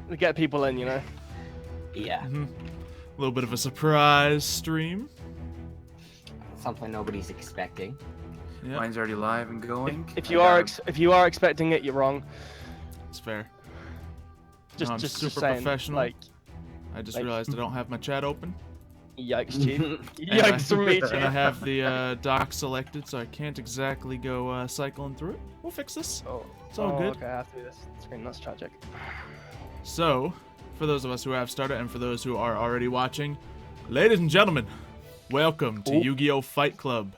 to get people in, you know. Yeah, A little bit of a surprise stream. something nobody's expecting. Yeah, Mine's already live and going. If you are expecting it, you're wrong. it's fair. Just I'm just super saying, professional. like, I just like- realized I don't have my chat open. yikes, chief. And Yikes for me, And I chief. have the dock selected, so I can't exactly go cycling through it. We'll fix this. Oh, It's all good. Okay, I have to do this screen. That's tragic. So, for those of us who have started and for those who are already watching, ladies and gentlemen, welcome to Yu-Gi-Oh! Fight Club,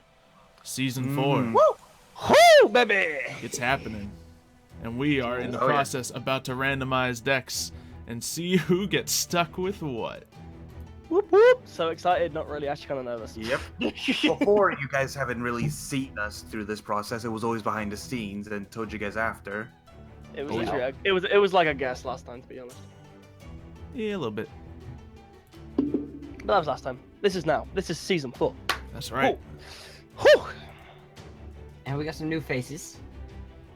Season 4. Woo, baby! It's happening. And we are in the Oh, yeah. process about to randomize decks and see who gets stuck with what. Whoop whoop! So excited, not really. Actually, kind of nervous. Yep. Before, you guys haven't really seen us through this process. It was always behind the scenes and told you guys after. It was Oh, literally, it was like a guess last time, to be honest. Yeah, a little bit. But that was last time. This is now. This is season 4. That's right. Whew. And we got some new faces.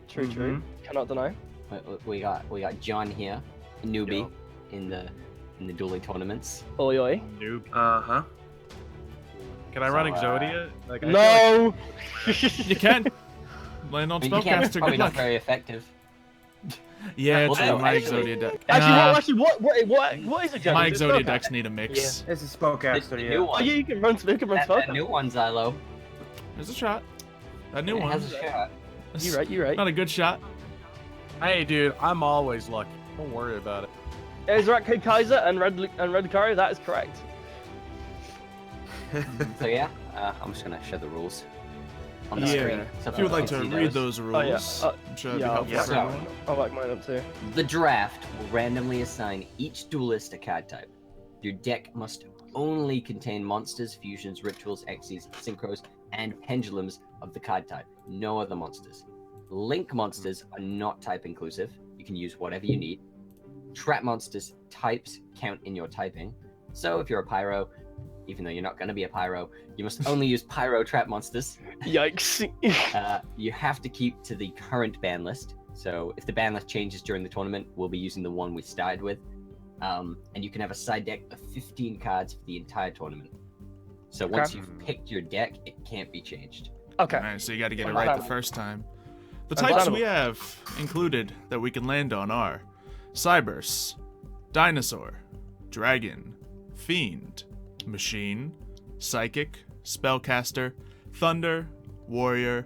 True, Mm-hmm. true. Cannot deny. We got John here, a newbie in the dueling tournaments. Oi, oi. Noob. Uh-huh. Can I run So, Exodia? Like, I feel No! You can. Land on I mean, you can, it's Spellcaster, probably good not luck. very effective. Yeah, Well, it's no, my actually- Exodia deck. Actually, what is it, Jack? my Is it Exodia Spellcaster? decks need a mix. This is The Spellcaster, new yeah. Oh, one. yeah, you can run That Spellcaster. new one, Xylo. There's a shot. That new It one. has a shot. You're right, you're right. Not a good shot. Hey, dude, I'm always lucky. Don't worry about it. Is Ratcade Kaiser and Red Lucario? That is correct. So yeah, I'm just gonna show the rules on the Yeah. screen. so If you would like people to can see read those. those rules, yeah. I'm sure that'd Yeah, be helpful yeah. for everyone. I'll like mine up too. The draft will randomly assign each duelist a card type. Your deck must only contain monsters, fusions, rituals, Xyz, synchros, and pendulums of the card type. No other monsters. Link monsters are not type inclusive. You can use whatever you need. Trap monsters types count in your typing. So if you're a pyro, even though you're not going to be a pyro, you must only use pyro trap monsters. Yikes. You have to keep to the current ban list. So if the ban list changes during the tournament, we'll be using the one we started with. And you can have a side deck of 15 cards for the entire tournament. So once you've picked your deck, it can't be changed. Okay. Alright, so you gotta get it right the Understandable. first time. The types we have included that we can land on are Cyberse, Dinosaur, Dragon, Fiend, Machine, Psychic, Spellcaster, Thunder, Warrior,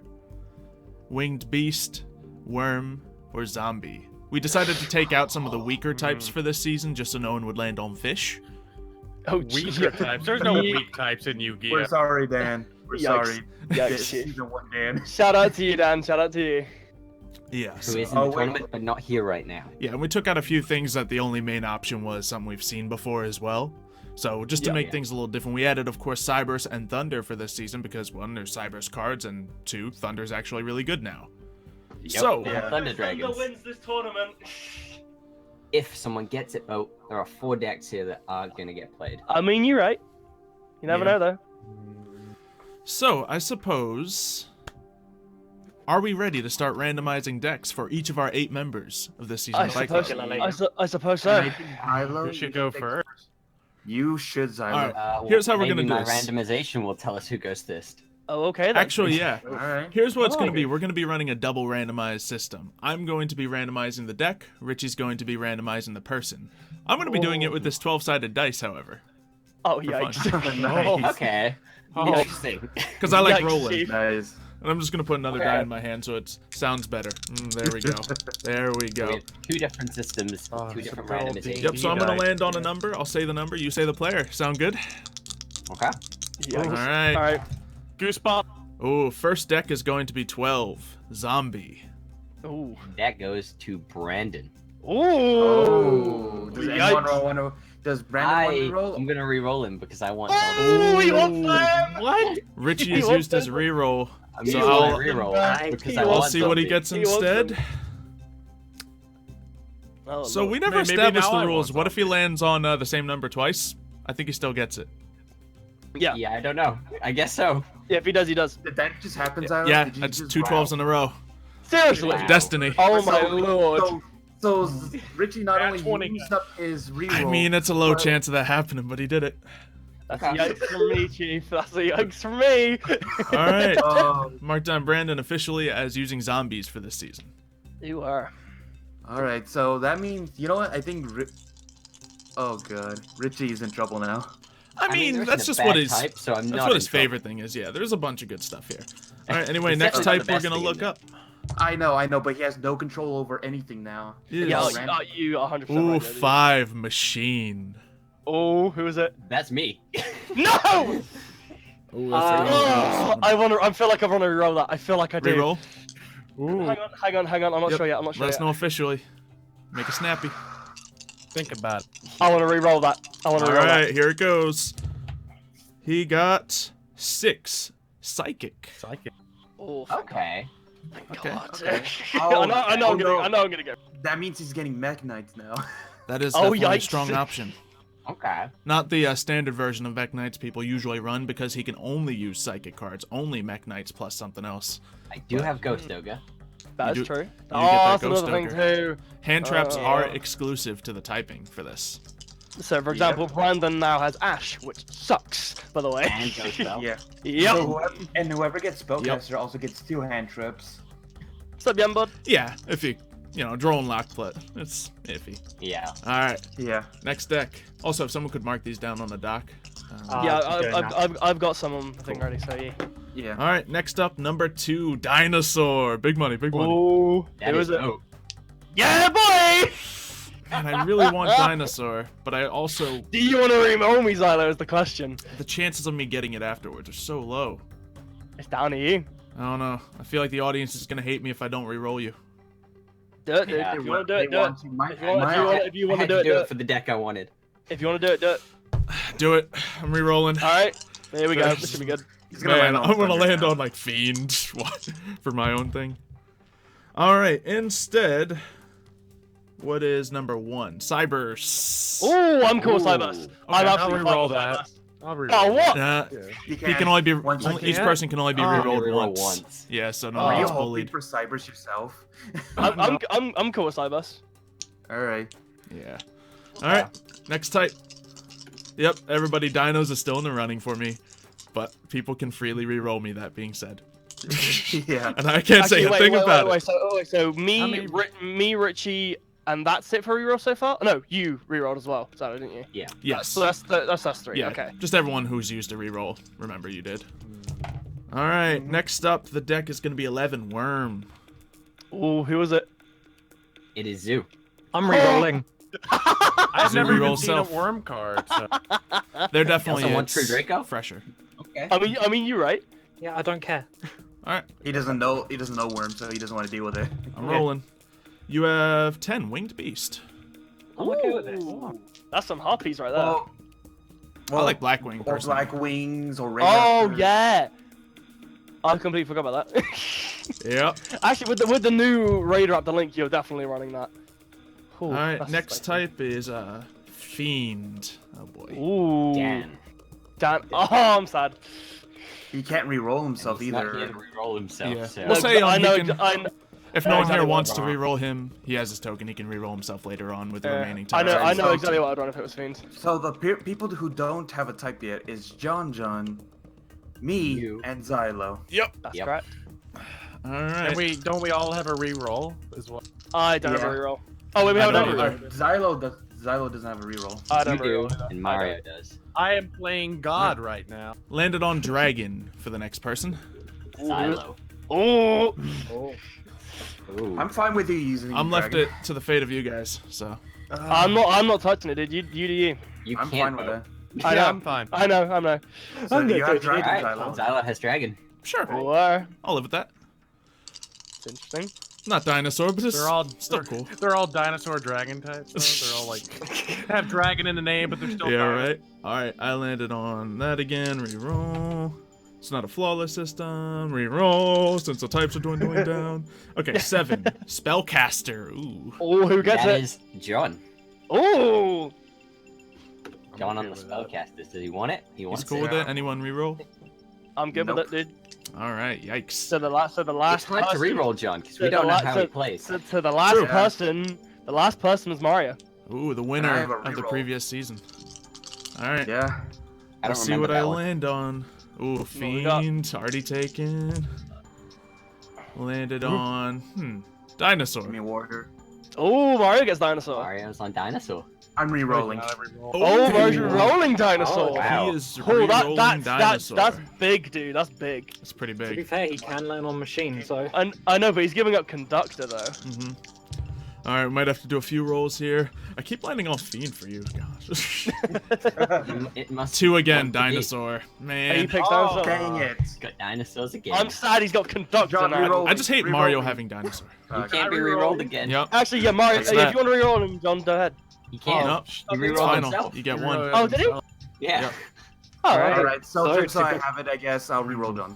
Winged Beast, Worm, or Zombie. We decided to take out some of the weaker types for this season just so no one would land on Fish. Oh, Weaker types. There's no weak types in Yu-Gi-Oh! We're sorry, Dan. We're Yikes. sorry. Yikes. Season 1, Dan. Shout out to you, Dan. Shout out to you. Yeah. Who so- is in the tournament, but not here right now. Yeah, and we took out a few things that the only main option was something we've seen before as well. So just to make things a little different, we added, of course, Cyberse and Thunder for this season because, one, there's Cyberse cards, and two, Thunder's actually really good now. Yep. So, Yeah. Thunder Dragons. wins this tournament. If someone gets it, oh, there are 4 decks here that are going to get played. I mean, you're right. You never know, though. so I suppose, are we ready to start randomizing decks for each of our 8 members of this season I of Fight suppose, Club? I suppose so. Kylo, You should go first. You should, Xylo. Alright. Here's how we're maybe gonna do my this. randomization will tell us who goes first. Oh, okay then. Actually, yeah. Alright. Here's what it's going to Oh. be. We're going to be running a double randomized system. I'm going to be randomizing the deck. Richie's going to be randomizing the person. I'm going to be doing it with this 12-sided dice, however, Oh, for fun. yikes. Nice. Okay. Oh. Interesting. because I like Yikes, rolling. Chief. Nice. And I'm just going to put another Okay. die in my hand so it sounds better. There we go. There we We go. have 2 different systems, Oh, 2 it's a different good old randomizations. Yep, so I'm going to die. land on a number. I'll say the number. You say the player. Sound good? Okay. All Yikes. right. All right. Goosebump. Oh, first deck is going to be 12. Zombie. Ooh. That goes to Brandon. Oh. Does Yikes. anyone want to... Does Brandon want to roll? I'm gonna re-roll him because I want. Oh, he wants them! What? Richie He is wants used as them. reroll. I'm So using I'll- my re-roll Nice. because He I I'll want wants see what he something. gets He wants instead. them. Oh, So Lord. we never Maybe established now the I rules. want What if he lands on the same number twice? I think he still gets it. Yeah. Yeah, I don't know. I guess so. Yeah, if he does, he does. Did that just happen, Xylo? Yeah, Did you that's just 2 12s in a row. Seriously. Wow. Destiny. Oh So- my lord. So, So Richie not Nat only 20. used up his reroll. I mean, it's a low but- chance of that happening, but he did it. That's Okay. yikes from me, Chief. That's a yikes from me. All right. Um, Mark down Brandon officially as using zombies for this season. You are. all right, so that means you know what? I think. Oh god, Richie's in trouble now. I mean, there that's isn't a just bad what his type, so I'm that's not what in his trouble. favorite thing is. Yeah, there's a bunch of good stuff here. All right. Anyway, It's next definitely type not we're the best gonna thing look in up I know, but he has no control over anything now. is Yeah, man. you 100%. ooh right there, dude. 5 machine. Oh, who is it? That's me. No! Ooh, Oh, I feel like I want to reroll that. I feel like I do. Reroll. Hang on. I'm not Yep. sure yet. I'm not sure Let us yet. know officially. Make it snappy. Think about it. I want to reroll that. I want to All reroll right, here it goes. He got 6 psychic. Psychic. that. Oh, Okay. Okay. God. Okay. I know I'm gonna go. That means he's getting Mech Knights now. That is Oh, definitely a yikes. strong option. Okay. Not the standard version of Mech Knights people usually run because he can only use psychic cards, only Mech Knights plus something else. I do have Ghost Ogre. That You is do- true. get Oh, that that's ghost another thing ogre. too. Hand traps Oh. are exclusive to the typing for this. So, for example, Brandon now has Ash, which sucks, by the way. And Ghost Spell. Yeah. Yep. So whoever gets Spellcaster also gets 2 hand trips. What's up, young bud? Yeah, if you know, drone lock, but it's iffy. Yeah. All right, Yeah. next deck. Also, if someone could mark these down on the dock. Yeah, okay, I've got some on the thing ready, so yeah. Yeah. All right, next up, number 2, Dinosaur. Big money, big money. Oh, That who is is it? Oak. Yeah, boy! And I really want Dinosaur, but I also, Do you want to reroll me, Xylo, is the question. the chances of me getting it afterwards are so low. It's down to you. I don't know. I feel like the audience is gonna hate me if I don't re-roll you. Do it, dude. Yeah. If you want to do They it, do it. want to- my- If you want, my- if you want I to had do it, do it it. for the deck I wanted. If you want to do it, do it. Do it. I'm re-rolling. All right, there we go. This should be good. He's gonna Man, land on I'm gonna Thunder land now. on like Fiend what, for my own thing. All right. Instead, what is number 1? Cybers. Oh, I'm cool, Ooh. Cybus. I'm Okay, I'll absolutely fine reroll with that. Cybus. I'll reroll Oh, what? You He can only be each can't? person can only be Oh. re-rolled Reroll once. Yeah, so no Are one you gets hoping bullied. for Cybers yourself? I'm cool with Cybus. Alright. Yeah. All right. Next type. Yep. Everybody, Dinos is still in the running for me, but people can freely re-roll me. That being said, Yeah. and I can't say a thing about it. So me, How many- me, Richie, and that's it for reroll so far. No, you rerolled as well. So didn't you? Yes. So that's us three. Yeah. Okay. Just everyone who's used a re-roll. Remember, you did. All right. Next up, the deck is going to be 11 Worm. Oh, who was it? It is Zoo. I'm re-rolling. I've Zoo never reroll even seen a self. worm card. So. They're definitely Also one it's True Draco? fresher. Okay. I mean, you right. Yeah, I don't care. All right. He doesn't know Worm, so he doesn't want to deal with it. I'm rolling. You have 10 Winged Beast. I'm okay with this. Ooh, that's some harpies right there. Well, I like Blackwing or personally. Black Wings or Ray Oh Raptors. yeah. I completely forgot about that. Yep. Actually, with the new Raider up the link, you're definitely running that. Ooh, All right. that's Next spicy. type is Fiend. Oh boy. Ooh. Dan. Dan. Oh, I'm sad. He can't re-roll himself He's not here either. to reroll himself. Yeah. So. We'll say I he know. can- I know. If I no know one here exactly wants what to I'm re-roll him, he has his token. He can re-roll himself later on with the remaining I types. know. I know So- exactly what I'd run if it was Fiend. So the people who don't have a type yet is John, me, You. and Xylo. Yep. That's Yep. correct. All And right. don't we all have a reroll as well? I don't have Yeah. a reroll. Oh wait, we I have don't another either. reroll. Xylo doesn't have a reroll. I You don't do, reroll. and Mario does. I am playing God right now. Landed on Dragon for the next person. Silo. Oh. Ooh. I'm fine with you using. I'm left Dragon. it to the fate of you guys. So. I'm not touching it, dude. You do you. You I'm can't fine with vote. that. I yeah, know. I'm fine. I know. I know. So I'm do you gonna have do it, dude. Dragon, Alright, Xylo? Xylo has Dragon. Sure. Or I'll live with that. it's interesting. Not dinosaur, but it's They're all still cool. They're all dinosaur dragon types. Though. They're all like have dragon in the name, but they're still Yeah, dinosaurs. right. All right, I landed on that again. Reroll. It's not a flawless system. Reroll since the types are dwindling down. Okay, 7. Spellcaster. Ooh. Oh, who gets That it? is John. Oh. John on okay the with that. spellcaster. Does he want it? He wants He's cool it. with it. Anyone reroll? I'm good Nope. with it, dude. All right. Yikes. So the last It's hard to person- reroll John because so we don't the know la- how so- he plays. So to the last True. person The last person was Mario. Ooh, the I winner have a of the reroll. previous season. All right. Yeah. I don't Let's see remember what I that one. land on. Ooh, we got? Fiend, already taken. Landed on, Dinosaur. Give me water. Oh, Mario gets dinosaur. Mario's on Dinosaur. I'm re-rolling. Oh, Mario's rolling dinosaur. Oh, wow. He is Oh, re-rolling that's Dinosaur. big, dude. That's big. That's pretty To be big. fair, he can land on machine, so. I know, but he's giving up conductor though. All right, we might have to do a few rolls here. I keep landing off Fiend for you. Gosh. It must 2 again, want to be. Dinosaur. He Man. picks Oh, dinosaur. dang it. Got dinosaurs again. I'm sad he's got conductor John, now. reroll. I just hate Reroll Mario me. having Dinosaur. You Okay. can't be re-rolled again. Yep. Actually, yeah, Mario. What's if that? you want to reroll him, John, go ahead. You can't. No, He it's re-rolled final. himself. You get 1. Oh, did he? Yeah. Yep. All All right. right, so So since to I go- have it, I guess I'll re-roll John.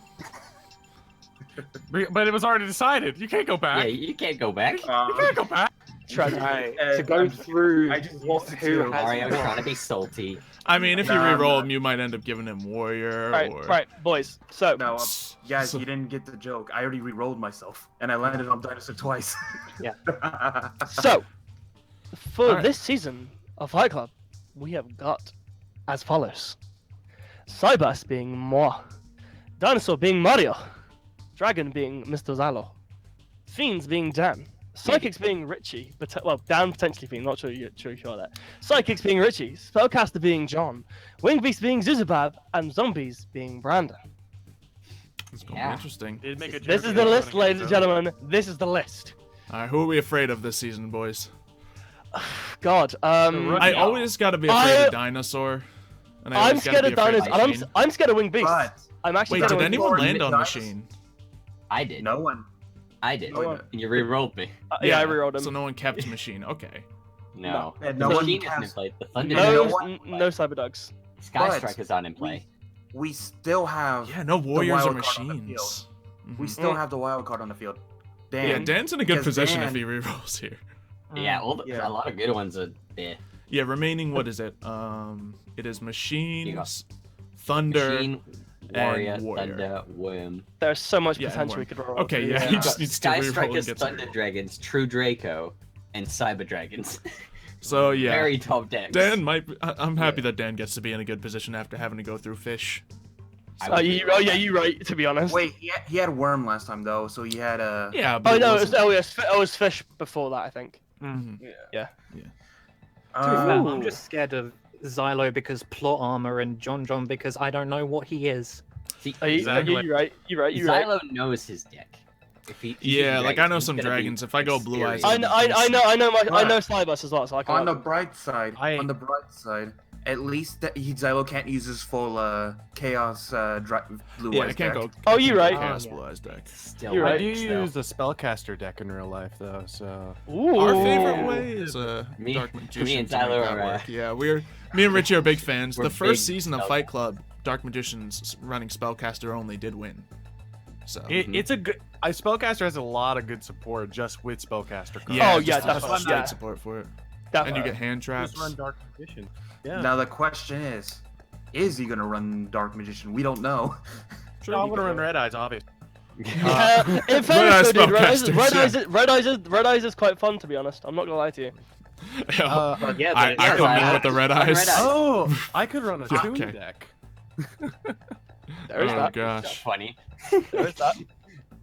But it was already decided. You can't go back. Yeah, you can't go back. You can't go back. Tragedy. To go through I just what, used who to. has Mario's what. trying to be salty. I mean, if you Nah, I'm re-roll not. him, you might end up giving him Warrior Right, or... right, boys. So, No, guys, So- you didn't get the joke. I already re-rolled myself, and I landed on Dinosaur twice. Yeah. so for Alright. this season of Fight Club, we have got as follows: Cybus being moi, Dinosaur being Mario, Dragon being Mr. Zalo, Fiends being Dan, Psychics being Richie, well, Dan potentially Fiend, not sure you're sure that. Psychics being Richie, Spellcaster being John, Wing Beast being Zuzubab, and Zombies being Brandon. It's going to be Yeah. interesting. Did make a This joke is the about list, running ladies and into- gentlemen. This is the list. All right, who are we afraid of this season, boys? God, I Yeah. always got to be afraid of Dinosaur. And I I'm always gotta scared be of afraid Dinosaur, and Machine. I'm scared of Wing Beast. But I'm actually Wait, scared did of Wing anyone Before land on Midnight- Machine? I did. no one. I did. No one. And you re-rolled me. Yeah, I rerolled him. So no one kept Machine. Okay. No. And The no one machine isn't in cast- play. The Thunder No, Dragon No, one- isn't in play. no Cyberdogs. Sky But Strikers aren't in play. We still have. Yeah, no Warriors or wild card on the Machines. We Mhm. still have the wild card on the field. Dan. Yeah, Dan's in a good because position Dan- if he rerolls here. Yeah, Yeah. a lot of good ones are there. Yeah, remaining, what is it? It is Machines, Thunder. Machine, Warrior, Warrior. Thunder, Worm. There's so much Yeah, potential and we could roll. Okay, through. yeah, he just needs to Sky reroll and Strikers, get Thunder some. Dragons, True Draco, and Cyber Dragons. So yeah, Very top decks. Dan might. I'm happy that Dan gets to be in a good position after having to go through Fish. I Oh, would yeah, you're right. To be honest. Wait, he had Worm last time though, so he had a. Yeah, but Oh it no, wasn't- it was Fish before that, I think. Mhm. Yeah. To be fair, Ooh. I'm just scared of Xylo because plot armor and John because I don't know what he is. See, Are you, Exactly. you're right. You're right. You're right. Xylo knows his deck. If he sees Yeah, like I know he's some gonna be dragons. If I go blue eyes, experienced. I know I But- know Cybus as well, so I can. On the bright side, I- at least that Xylo can't use his full Chaos Blue Yeah, Eyes I can't deck. go. Oh, you're right. Chaos Oh, yeah. Blue Eyes deck. Still You're I right. do works, use though. the spellcaster deck in real life though, so Ooh. Our favorite way is Me- Dark me Magician. and to make Tyler that are, work. Yeah, me and Richie are big fans. we're The first big season of spell- Fight Club, Dark Magicians running Spellcaster only did win. So it's a good. Spellcaster has a lot of good support just with spellcaster. cards. yeah, Oh, just yeah, a definitely, straight yeah. support for it. Definitely. And you get hand traps. Just run Dark Magician. Yeah. Now the question is he gonna run Dark Magician? We don't know. Sure, I'm you gonna can. run Red Eyes, obviously. In fairness, though, dude, Spellcasters, Red Eyes is quite fun, to be honest. I'm not gonna lie to you. Yeah, Yeah, I but- come in I- with the red I- eyes. Red Eyes. Oh, I could run a Yeah, Toon okay. deck. There is Oh that. gosh. Funny. There is that.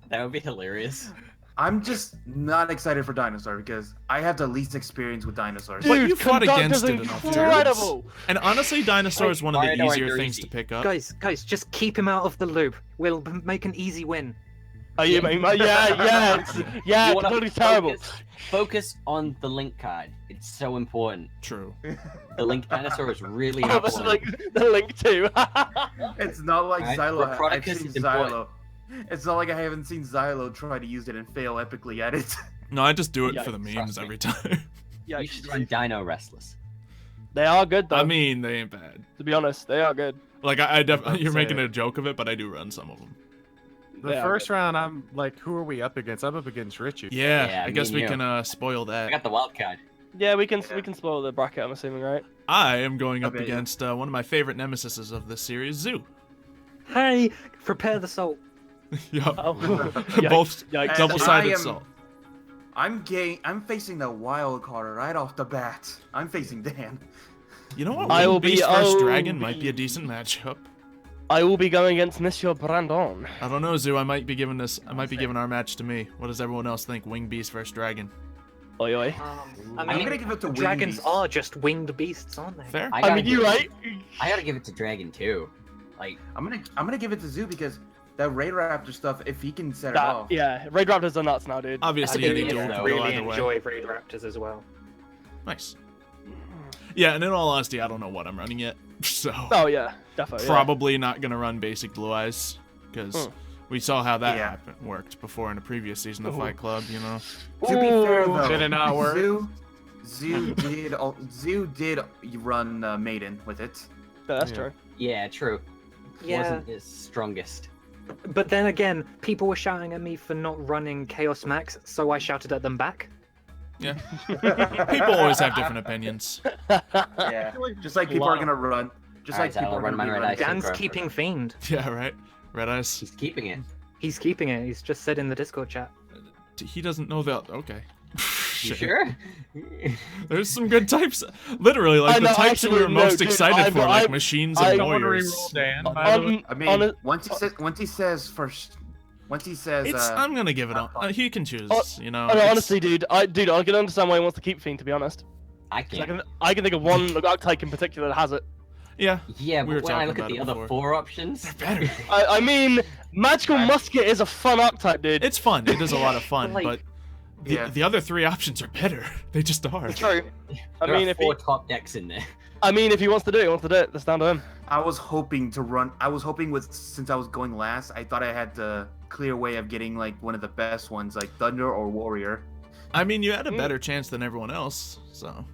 That would be hilarious. I'm just not excited for Dinosaur because I have the least experience with dinosaurs. But Dude, you fought Conductor's against it enough times. incredible. And honestly, Dinosaur is one of the Mario easier and things to Daisy. pick up. Guys, just keep him out of the loop. We'll make an easy win. Are you, mate? Yeah, You wanna totally terrible. Focus on the Link card. It's so important. True. The Link Dinosaur is really Oh, that's important. like the link too. It's not like Alright, Xylo. I've Reproticus seen is important. Xylo. It's not like I haven't seen Xylo try to use it and fail epically at it. No, I just do it Yeah, for the memes trust me. every time. Yeah, You should run Dino Restless. they are good though. I mean, they ain't bad. to be honest, they are good. Like I definitely, you're say making it. a joke of it, but I do run some of them. The Yeah, first round, I'm like, who are we up against? I'm up against Richie. Yeah, Yeah, I me guess and we you. can spoil I that. got the wild card. Yeah, we can spoil the bracket. I'm assuming, right? I am going up Okay, yeah. against one of my favorite nemesises of this series, Zoo. Hey, prepare the salt. Yup. Oh, Both Yikes. double-sided I am- salt. I'm facing the wild card right off the bat. I'm facing Dan. You know what? I will Wing be- Beast I versus will Dragon might be be- a decent matchup. I will be going against Monsieur Brandon. I don't know, Zoo. I might be giving our match to me. What does everyone else think? Wing Beast versus Dragon. Oi oi. I I'm mean, gonna give it to dragons Wing are just winged beasts, aren't they? Fair. I mean, you right? I gotta give it to Dragon too. Like, I'm gonna give it to Zoo because that Raid Raptor stuff, if he can set it That, off. yeah, Raid Raptors are nuts now, dude. Obviously, I any think duel it's can go really either way. enjoy Raid Raptors as well. Nice. Yeah, and in all honesty, I don't know what I'm running yet, so Oh yeah, definitely. probably not gonna run basic Blue Eyes because we saw how that Yeah. worked before in a previous season of Fight Club. You know. To be fair Ooh. though, Did it not work? Zoo did run Maiden with it. Yeah, that's Yeah. true. yeah, true. Yeah. Wasn't his strongest. But then again, people were shouting at me for not running Chaos Max, so I shouted at them back. Yeah. People always have different opinions. Yeah, just like people are gonna run. Just Alright, like people I'll are run gonna my be Red running. Eye Dan's Synchro. keeping Fiend. Yeah, right. Red Eyes. He's keeping it. He's keeping it. He's just said in the Discord chat. He doesn't know that. Okay. You Shit. sure? There's some good types. Literally, like I the know, types that we were actually, no, most dude, excited I- for, I- like machines I and don't wanna warriors. reroll Dan. by the way. I mean, On a- once he says first, once he says, I'm gonna give it on. He can choose. You know. Oh, no, it's- honestly, dude, I can understand why he wants to keep Fiend. To be honest, I 'Cause can't. I can think of one archetype in particular that has it. Yeah. Yeah, We were but when I talking look at about the it other before. 4 options, Better. I mean, Magical Musket is a fun archetype, dude. It's fun. It is a lot of fun, Like- but Yeah. the other 3 options are better. They just are. It's true. I there mean, are if he, 4 top decks in there. if he wants to do it, he wants to do it. That's down to him. I was hoping with since I was going last, I thought I had the clear way of getting like one of the best ones, like Thunder or Warrior. I mean, you had a better chance than everyone else, so.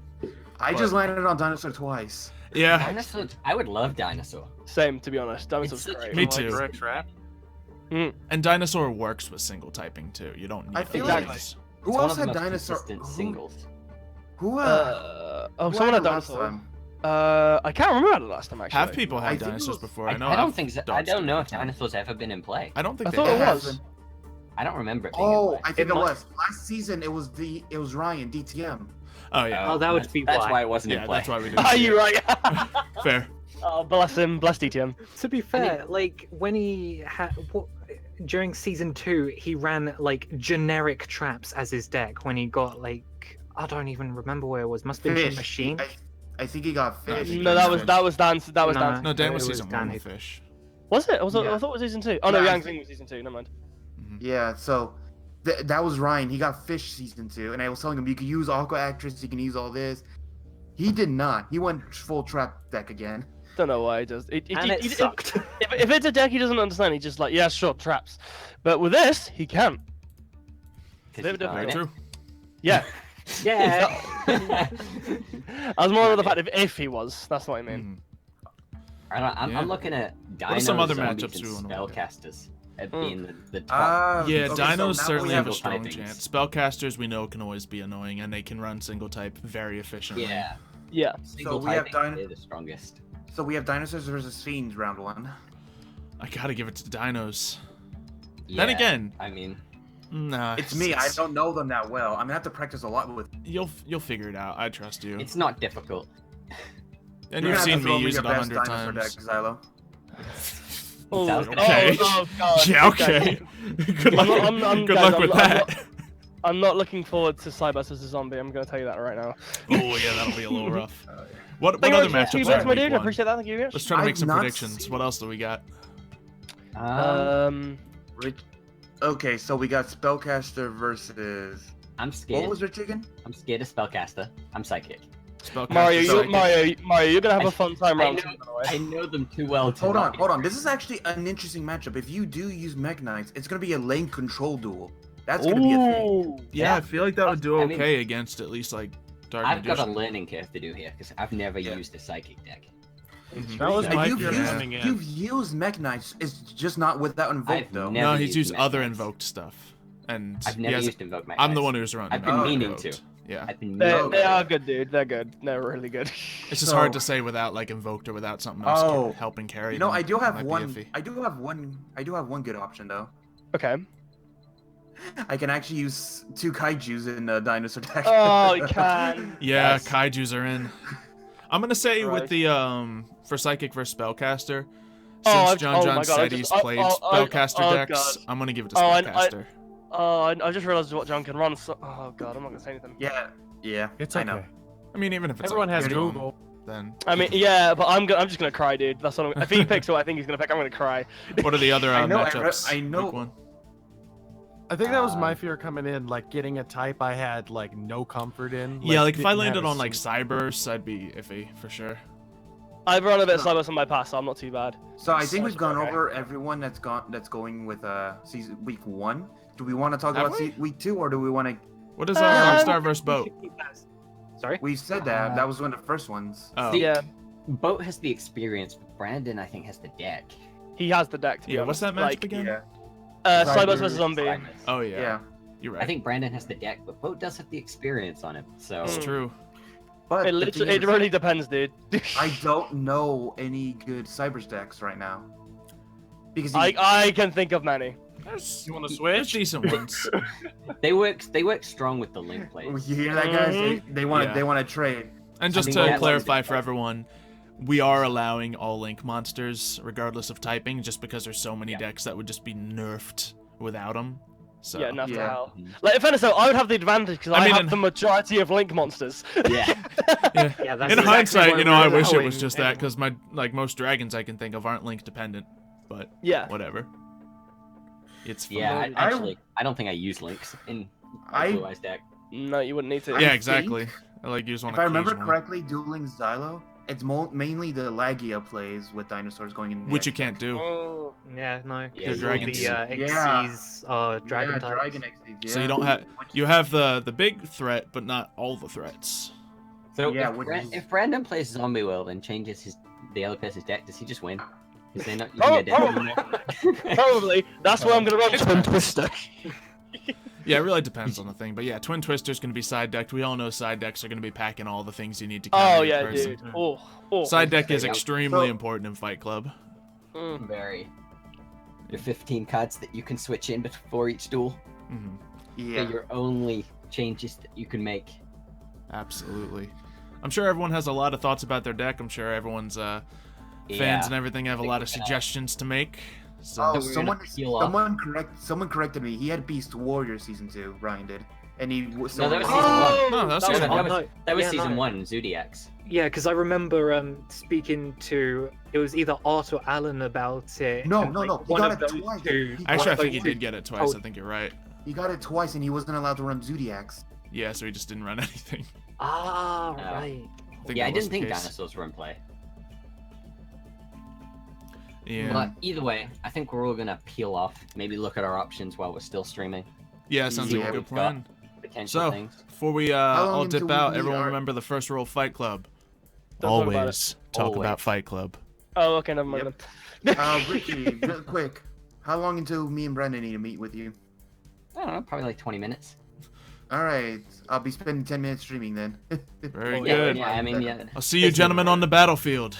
I But- just landed on Dinosaur twice. Yeah. Dinosaur, I would love Dinosaur. Same, to be honest. Dinosaur's such great. Me Like too. Rex Rap. And Dinosaur works with single typing too. You don't need I feel like- things. Who It's one else of the had most Dinosaur? consistent Who, singles. who Someone had last Dinosaur. time? I can't remember the last time actually. Have people I had think it dinosaurs was- before? I, I know. I don't I've think so. I dodged don't it know a if time. Dinosaur's ever been in play. I don't think I they thought it have. was. I don't remember it being Oh, in play. I think it might- was. Last season it was Ryan DTM. Oh yeah. Oh, that would that's- be That's why. why it wasn't Yeah, in play. that's why we didn't. Are see you it. right? Fair. Oh, bless him. Bless DTM. To be fair, like when he had during season 2, he ran like generic traps as his deck. When he got like I don't even remember where it was. Must have been Fish. Machine. I think he got fish. No, that was Dan. That was No. Dan. No, Dan It was was season Dan 1 who- with Fish. Was it? I thought Yeah. it was season 2. Oh no, Yeah, I Yang think- Zing was season 2. Never mind. Yeah, so that was Ryan. He got fish season 2, and I was telling him you can use Aqua Actress, you can use all this. He did not. He went full trap deck again. Don't know why he does. And it sucked. If it's a deck he doesn't understand, he's just like, yeah, sure, traps. But with this, he can. 'Cause Very he's not Very in it. true. Yeah. Yeah. I was more of the fact if he was. That's what I mean. Mhm. I don't, I'm, Yeah. I'm looking at What are some Dinos, other Zombies, matchups and we wanna look at? Spellcasters at being the top. Yeah, Okay, so dinos now certainly we have a single strong typings. chance. Spellcasters we know can always be annoying, and they can run single type very efficiently. Yeah, Yeah. single we have typing, Dino- they're the strongest. So we have Dinosaurs versus Fiends round 1. I gotta give it to Dinos. Yeah, Then again, I mean, nah. It's me. I don't know them that well. I'm gonna have to practice a lot with. You'll figure it out. I trust you. it's not difficult. And You're you've gonna have seen to throw me use your it best 100 dinosaur times. deck, Xylo. Oh, Sounds good. Okay. oh, God. Yeah, okay. Good luck. I'm- Good guys, luck with I'm that. I'm not looking forward to Cybus as a zombie. I'm going to tell you that right now. Oh yeah, that'll be a little rough. What Thank other you very much. matchups Thanks, are my in dude. week I 1? appreciate that. Thank you very much. Let's try to make I've some not predictions. seen- What else do we got? Rich. Okay, so we got Spellcaster versus. I'm scared. What was Rich again? I'm scared of Spellcaster. I'm psychic. Spellcaster Mario, Psychic. Mario, you're gonna have a fun time I round know- 2, by the way. I know them too well to Hold not on, be- hold on. This is actually an interesting matchup. If you do use Mech Knights, it's gonna be a lane control duel. That's gonna be a thing. Ooh. Yeah, I feel like that would do I mean- okay against at least like Dark I've got a Magician. learning curve to do here because I've never Yeah. used a psychic deck. Mhm. That was And my you've fear used, coming in. you've used Mech Knights. It's just not without Invoke I've though. never No, he's used used Mech other Knights. invoked stuff, and I've he never has- used Invoke Mech I'm the Knights. one who's running. I've been them meaning invoked. to. Yeah, I've been They, meaning they to. are good, dude. They're good. They're really good. it's just So- hard to say without like invoked or without something else Oh. helping carry. You know, them. I do Might have be one. iffy. I do have one good option though. Okay. I can actually use 2 kaijus in the dinosaur deck. Oh, you can. Yeah, Yes. kaijus are in. I'm gonna say with Right. the for psychic versus spellcaster, Oh, since I've- John oh John my God, I said just- he's played spellcaster oh, decks, God. I'm gonna give it to Oh, I- spellcaster. Oh, I just realized what John can run. So, oh god, I'm not gonna say anything. Yeah, It's I okay. know. I mean, even if it's Everyone has okay, Google. then I mean, yeah, but I'm just gonna cry, dude. That's what if he picks what I think he's gonna pick, I'm gonna cry. what are the other I know, matchups? I know. Week 1? I think that was my Um, fear coming in, like getting a type I had like no comfort in. Yeah, like if I didn't have landed a on like s- Cyberse, I'd be iffy for sure. I've run a bit of Cybers on my past, so I'm not too bad. So I think we've Such gone okay. over everyone that's going with season week 1. Do we want to talk Have about we? week 2, or do we want to? What is Uh, Rockstar versus Boat? Sorry. We said that. That was one of the first ones. Oh, See, Yeah, Boat has the experience, but Brandon, I think, has the deck. he has the deck. To be yeah. What's honest. that matchup Like, again? Yeah. Cybers Cybers, versus Zombie. Cybers. Oh yeah. Yeah. You're I right. think Brandon has the deck, but Boat does have the experience on him. So It's Mm. true. But It the literally, thing it is, really depends, dude. I don't know any good Cybers decks right now. Because I can think of many. There's, You want to there's switch? decent ones. they work strong with the link plays. you hear that, guys? They want Yeah. they want to trade. And I just think to that's- clarify for everyone, we are allowing all link monsters regardless of typing, just because there's so many Yeah. decks that would just be nerfed without them. So Yeah, enough to Yeah. hell. Mhm. Like, if anything, I would have the advantage because I I, mean, have in- the majority of Link monsters. Yeah. yeah. Yeah, that's In exactly hindsight, what you know, I we're wish it allowing was just that everyone. because my most dragons I can think of aren't link dependent, but Yeah. whatever. It's fun. Yeah, I- actually, I don't think I use links in I- Blue Eyes deck. No, you wouldn't need to. I Yeah, think- exactly. I like use one. If I remember occasionally, correctly, dueling Xylo, it's mainly the Lagia plays with dinosaurs going in. the which you X can't do. Oh, Yeah, no. Yeah, Because all dragons. the Yeah. Xyz are dragon yeah, types. Dragon XD, So you yeah. don't have you have the big threat, but not all the threats. So Yeah, if, which Bra- is- if Brandon plays Zombie World and changes the other person's deck, does he just win? Is they not using Probably. their deck anymore? Probably. That's why I'm gonna run Twin Twister. Yeah, it really depends on the thing. But yeah, Twin Twister's going to be side decked. We all know side decks are going to be packing all the things you need to Oh counter each yeah, person. dude. Oh. Side deck is Yeah. extremely So- important in Fight Club. Mm. Very. Your 15 cards that you can switch in before each duel. Hmm. Yeah. They're your only changes that you can make. Absolutely. I'm sure everyone has a lot of thoughts about their deck. I'm sure everyone's fans Yeah. and everything have a think lot of we're gonna- suggestions to make. So Oh, we're gonna peel off. someone corrected me. He had Beast Warrior season 2. Ryan did, and he was. No, that was so- season one. no, that's that season was- one. that That was Yeah, season no. 1, Zodiacs. Yeah, because I remember speaking to it was either Art or Alan about it. No, and, no, like, no. He one got of it those twice. two- He Actually, I got think it he twice. did get it twice. I think you're right. He got it twice, and he wasn't allowed to run Zodiacs. Yeah, so he just didn't run anything. Ah, Oh. right. I think Yeah, I that was didn't the think case. dinosaurs were in play. Yeah. But either way, I think we're all gonna peel off. Maybe look at our options while we're still streaming. Yeah, sounds like Yeah, a good we've got- plan. Potential So, things. before we long all until dip we out, meet everyone our- remember the first rule of Fight Club. Don't talk about Always talk Always. about Fight Club. Oh, okay, never mind. then. Ricky, real quick. How long until me and Brendan need to meet with you? I don't know, probably like 20 minutes. All right, I'll be spending 10 minutes streaming then. Very Oh, Yeah, good. yeah, I mean, yeah. I'll see you gentlemen on the battlefield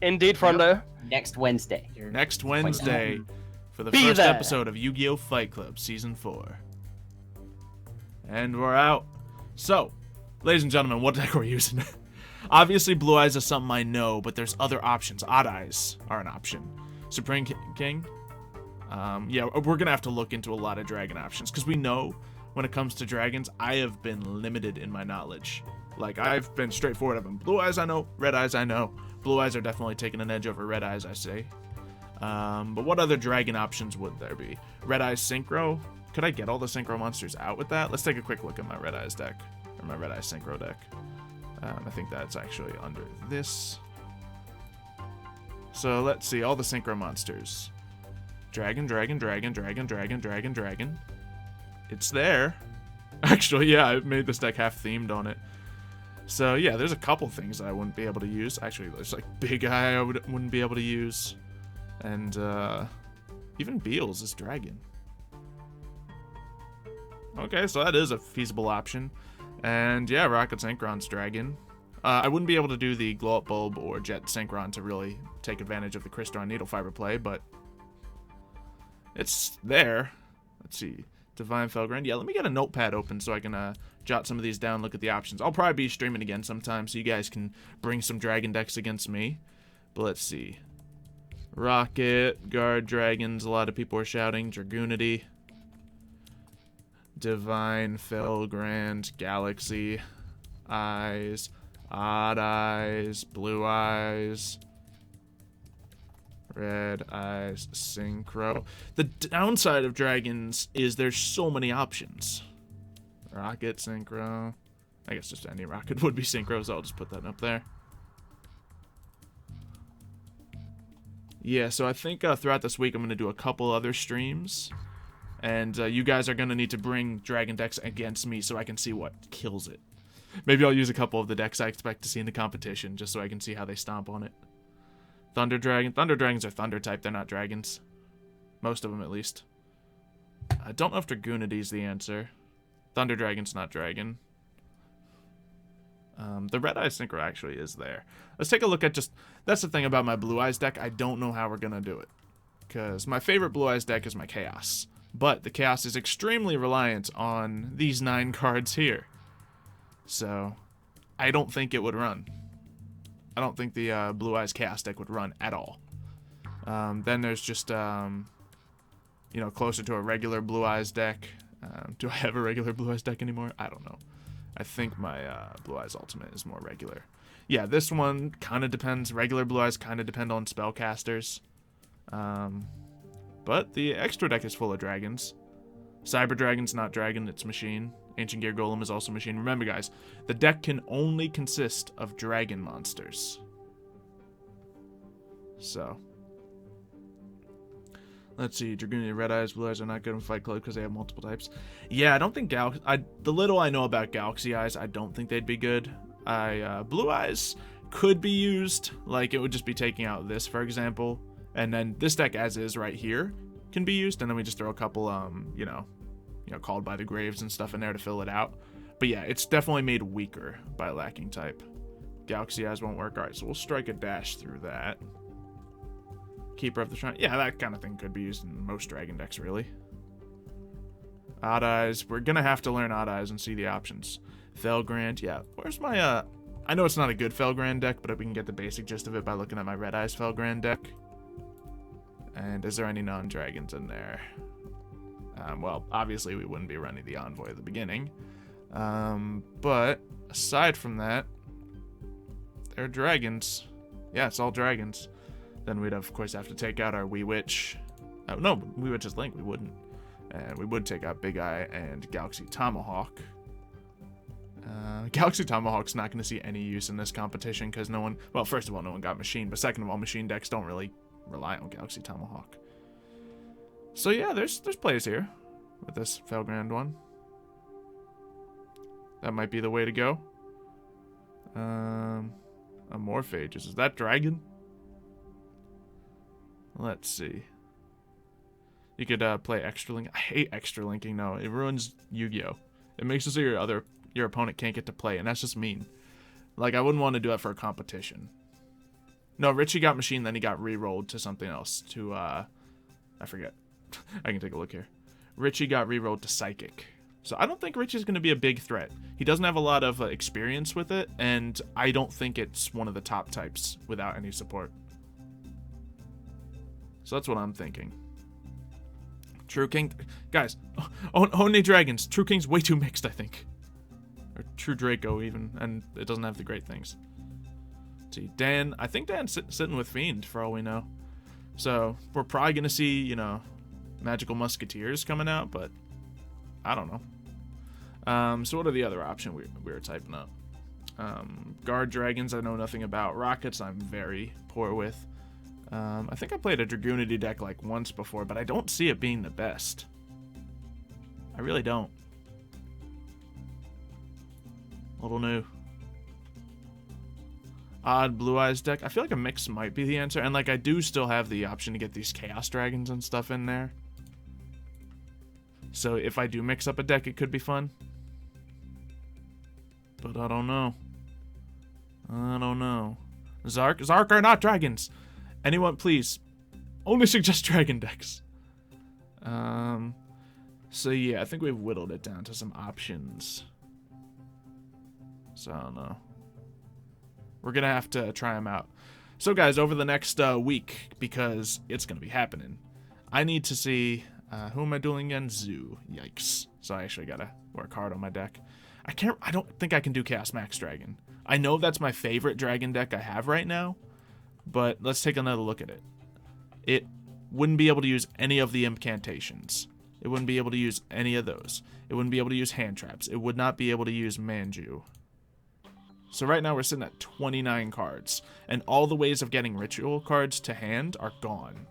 Indeed, Frondo. Next Wednesday. next Wednesday for the Be first there. episode of Yu-Gi-Oh! Fight Club Season 4. And we're out. So, ladies and gentlemen, what deck we're using? Obviously, Blue Eyes is something I know, but there's other options. Odd Eyes are an option. Supreme King? Yeah, we're going to have to look into a lot of dragon options, because we know when it comes to dragons, I have been limited in my knowledge. Like, I've been straightforward. I've been Blue Eyes, I know. Red Eyes, I know. Blue Eyes are definitely taking an edge over Red Eyes, I say. But what other dragon options would there be? Red Eyes Synchro? Could I get all the Synchro monsters out with that? Let's take a quick look at my Red Eyes deck. Or my Red Eyes Synchro deck. I think that's actually under this. So let's see, all the Synchro monsters. Dragon, dragon, dragon, dragon, dragon, dragon, dragon. It's there. Actually, yeah, I made this deck half themed on it. So yeah, there's a couple things that I wouldn't be able to use. Actually, there's like Big Eye I wouldn't be able to use. And even Beals is dragon. Okay, so that is a feasible option. And yeah, Rocket Synchron's dragon. I wouldn't be able to do the Glow Up Bulb or Jet Synchron to really take advantage of the Crystron Needle Fiber play, but it's there. Let's see. Divine Felgrand. Yeah, let me get a notepad open so I can jot some of these down, look at the options. I'll probably be streaming again sometime so you guys can bring some dragon decks against me. But let's see. Rocket, Guard Dragons, a lot of people are shouting. Dragoonity. Divine Felgrand, Galaxy, Eyes, Odd Eyes, Blue Eyes, Red Eyes, Synchro. The downside of dragons is there's so many options. Rocket, Synchro. I guess just any rocket would be Synchro, so I'll just put that up there. Yeah, so I think throughout this week I'm going to do a couple other streams. And you guys are going to need to bring dragon decks against me so I can see what kills it. Maybe I'll use a couple of the decks I expect to see in the competition just so I can see how they stomp on it. Thunder Dragon. Thunder Dragons are Thunder type. They're not dragons. Most of them, at least. I don't know if Dragoonity is the answer. Thunder Dragon's not dragon. The Red Eyes Synchro actually is there. Let's take a look at just... That's the thing about my Blue Eyes deck. I don't know how we're going to do it. Because my favorite Blue Eyes deck is my Chaos. But the Chaos is extremely reliant on these 9 cards here. So, I don't think it would run. I don't think the Blue Eyes Chaos deck would run at all. Then there's just, you know, closer to a regular Blue Eyes deck. Do I have a regular Blue Eyes deck anymore? I don't know. I think my Blue Eyes Ultimate is more regular. Yeah, this one kind of depends. Regular Blue Eyes kind of depend on spellcasters. But the extra deck is full of dragons. Cyber Dragon's not dragon, it's machine. Ancient Gear Golem is also machine. Remember, guys, the deck can only consist of dragon monsters. So, let's see. Dragoon, Red Eyes, Blue Eyes are not good in Fight Club because they have multiple types. Yeah, I don't think the little I know about Galaxy Eyes, I don't think they'd be good. Blue Eyes could be used. Like, it would just be taking out this, for example. And then this deck as is right here can be used. And then we just throw a couple, you know, Called by the Graves and stuff in there to fill it out. But yeah, it's definitely made weaker by lacking type. Galaxy Eyes won't work. All right, so we'll strike a dash through that. Keeper of the Shrine. Yeah, that kind of thing could be used in most dragon decks, really. Odd Eyes. We're going to have to learn Odd Eyes and see the options. Felgrand. Yeah, where's my... I know it's not a good Felgrand deck, but we can get the basic gist of it by looking at my Red Eyes Felgrand deck. And is there any non-dragons in there? Well, obviously we wouldn't be running the Envoy at the beginning. But aside from that, they're dragons. Yeah, it's all dragons. Then we'd, of course, have to take out our Wee Witch. No, Wee Witch is Link. We wouldn't. And we would take out Big Eye and Galaxy Tomahawk. Galaxy Tomahawk's not going to see any use in this competition because no one... Well, first of all, no one got Machine. But second of all, Machine decks don't really rely on Galaxy Tomahawk. So yeah, there's plays here with this Felgrand one. That might be the way to go. Amorphages. Is that dragon? Let's see. You could play Extra Link. I hate Extra Linking. No, it ruins Yu-Gi-Oh! It makes it so your opponent can't get to play, and that's just mean. Like, I wouldn't want to do that for a competition. No, Richie got Machine, then he got re-rolled to something else. To, I forget. I can take a look here. Richie got re-rolled to Psychic. So I don't think Richie's going to be a big threat. He doesn't have a lot of experience with it, and I don't think it's one of the top types without any support. So that's what I'm thinking. True King... Guys, only dragons. True King's way too mixed, I think. Or True Draco, even, and it doesn't have the great things. Let's see, Dan... I think Dan's sitting with Fiend, for all we know. So, we're probably going to see, you know, Magical Musketeers coming out, but I don't know. So what are the other options we were typing up? Guard Dragons, I know nothing about. Rockets, I'm very poor with. I think I played a Dragoonity deck like once before, but I don't see it being the best. I really don't. A little new. Odd Blue Eyes deck. I feel like a mix might be the answer. And like I do still have the option to get these Chaos Dragons and stuff in there. So if I do mix up a deck, it could be fun. But I don't know. I don't know. Zark are not dragons. Anyone, please. Only suggest dragon decks. So yeah, I think we've whittled it down to some options. So I don't know. We're gonna have to try them out. So guys, over the next week, because it's gonna be happening, I need to see who am I dueling against? Zoo. Yikes. So I actually gotta work hard on my deck. I don't think I can do Chaos Max Dragon. I know that's my favorite dragon deck I have right now, but let's take another look at it. It wouldn't be able to use any of the incantations. It wouldn't be able to use any of those. It wouldn't be able to use hand traps. It would not be able to use Manju. So right now we're sitting at 29 cards, and all the ways of getting ritual cards to hand are gone.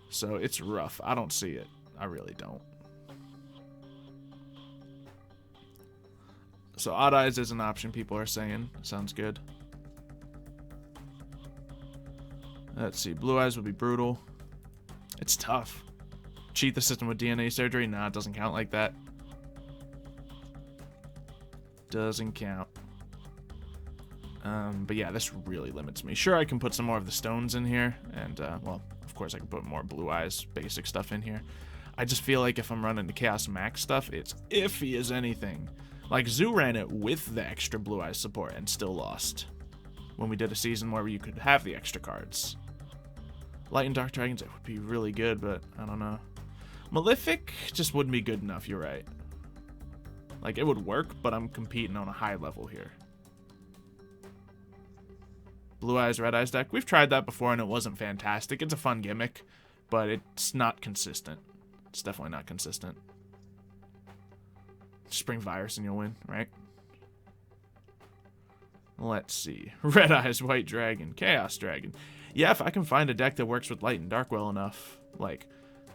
So it's rough. I don't see it. I really don't. So Odd Eyes is an option, people are saying. Sounds good. Let's see. Blue Eyes would be brutal. It's tough. Cheat the system with DNA surgery? Nah, it doesn't count like that. Doesn't count. But yeah, this really limits me. Sure, I can put some more of the stones in here. And, well, of course I can put more Blue Eyes basic stuff in here. I just feel like if I'm running the Chaos Max stuff, it's iffy as anything. Like, Zoo ran it with the extra Blue Eyes support and still lost. When we did a season where you could have the extra cards. Light and Dark Dragons, it would be really good, but I don't know. Malefic just wouldn't be good enough, you're right. Like, it would work, but I'm competing on a high level here. Blue Eyes, Red Eyes deck. We've tried that before, and it wasn't fantastic. It's a fun gimmick, but it's not consistent. It's definitely not consistent. Spring Virus and you'll win, right? Let's see. Red Eyes, White Dragon, Chaos Dragon. Yeah, if I can find a deck that works with Light and Dark well enough. Like,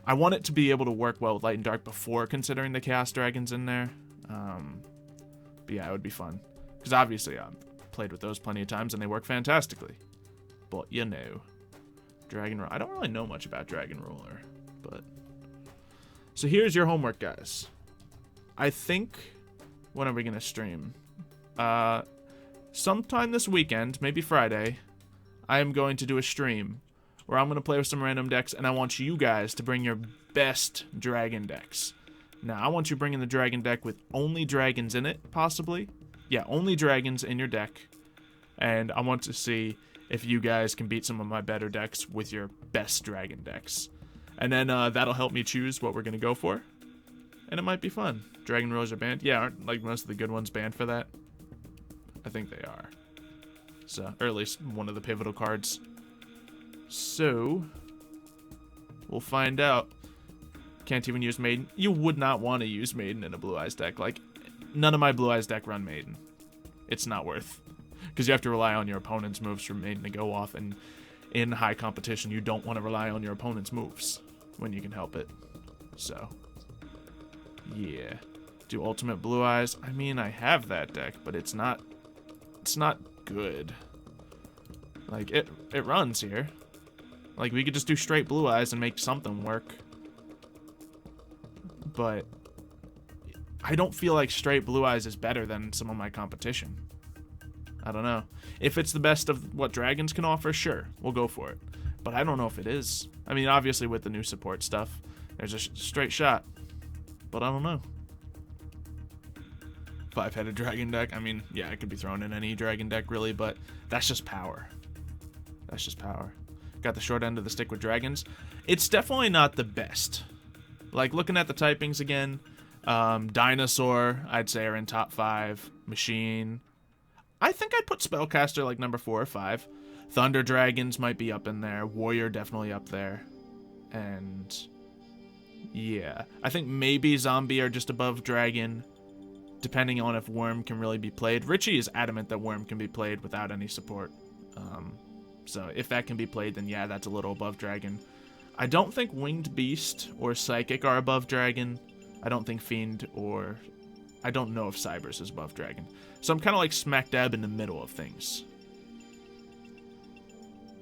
I want it to be able to work well with Light and Dark before considering the Chaos Dragons in there. But yeah, it would be fun. Because obviously I've played with those plenty of times and they work fantastically. But you know. Dragon Ruler. I don't really know much about Dragon Ruler. But. So here's your homework, guys. I think. When are we going to stream? Sometime this weekend, maybe Friday, I am going to do a stream where I'm going to play with some random decks, and I want you guys to bring your best dragon decks. Now, I want you bringing the dragon deck with only dragons in it, possibly. Yeah, only dragons in your deck. And I want to see if you guys can beat some of my better decks with your best dragon decks. And then that'll help me choose what we're going to go for. And it might be fun. Dragon Rulers are banned? Yeah, aren't like most of the good ones banned for that? I think they are. So, or at least one of the pivotal cards. So, we'll find out. Can't even use Maiden. You would not want to use Maiden in a Blue Eyes deck. Like, none of my Blue Eyes deck run Maiden. It's not worth. Because you have to rely on your opponent's moves for Maiden to go off. And in high competition, you don't want to rely on your opponent's moves when you can help it. So, yeah. Do Ultimate Blue Eyes. I mean, I have that deck, but it's not good. Like, it runs here. Like, we could just do straight Blue Eyes and make something work. But I don't feel like straight Blue Eyes is better than some of my competition. I don't know. If it's the best of what dragons can offer, sure, we'll go for it. But I don't know if it is. I mean, obviously with the new support stuff, there's a straight shot. But I don't know. 5-headed dragon deck. I mean, yeah, it could be thrown in any dragon deck, really, but that's just power. That's just power. Got the short end of the stick with dragons. It's definitely not the best. Like, looking at the typings again, Dinosaur, I'd say, are in top 5. Machine. I think I'd put Spellcaster like number 4 or 5. Thunder Dragons might be up in there. Warrior definitely up there. And yeah, I think maybe Zombie are just above Dragon, depending on if Worm can really be played. Richie is adamant that Worm can be played without any support. So if that can be played, then yeah, that's a little above Dragon. I don't think Winged Beast or Psychic are above Dragon. I don't think Fiend or... I don't know if Cybers is above Dragon. So I'm kind of like smack dab in the middle of things.